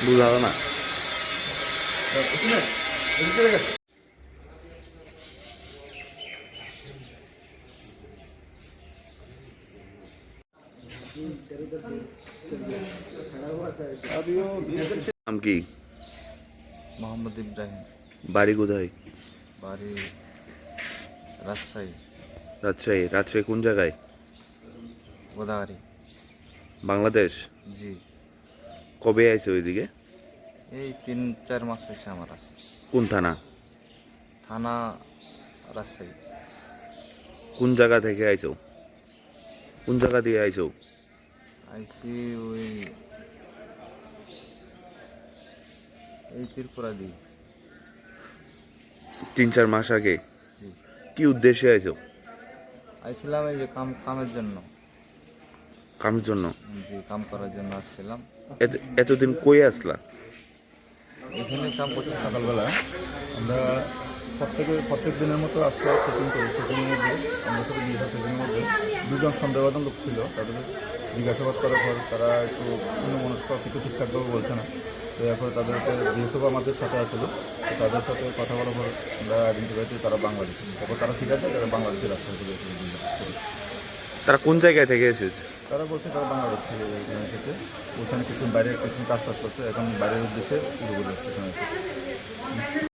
বুঝা না। নাম কি? মোহাম্মদ ইব্রাহিম। বাড়ি কোথায়? বাড়ি রাজশাহী। রাজশাহী। রাজশাহী কোন জায়গায়? গোদাগাড়ি। বাংলাদেশ? জি। কবে আইছে ওইদিকে? এই 3-4 মাস হয়েছে আমার আছে। কোন থানা? থানা রাজশাহী। কোন জায়গা থেকে আইছো? কোন জায়গা দিয়ে আইছো? আইসি ওই ত্রিপুরা দি। 3-4 মাস আগে? জি। কি উদ্দেশ্যে আইছো? আইছিলাম এই যে কামের জন্য। কামের জন্য? জি, কাম করার জন্য আসছিলাম। এতদিন কই আসলা? এখানে কাম করছি। সকালবেলা আমরা প্রত্যেক দিনের মতো আজকে চেকিং করি। চেকিংয়ের মধ্যে আমরা সাথে 20-30 মধ্যে দুজন সন্দেহবাদন লোক ছিল। তাদের জিজ্ঞাসাবাদ করার পর তারা একটু অন্যমনস্ক, কিছু ঠিকঠাকভাবে বলছে না। তো এরপরে তাদেরকে যেহেতু আমাদের সাথে আসলো, তো তাদের সাথে কথা বলার পর আমরা আইডেন্টিফাই করি তারা বাংলাদেশি। তারপর তারা ঠিক আছে, তারা বাংলাদেশের রাস্তা থেকে তারা কোন জায়গায় থেকে এসেছে? তারা বলছে তারা বাংলাদেশ থেকে এসেছে। ওখানে কিছু বাইরে কিছু কাজ করছে, এখন বাইরের উদ্দেশ্যে পুরোপুরি স্টেশনে এসেছে।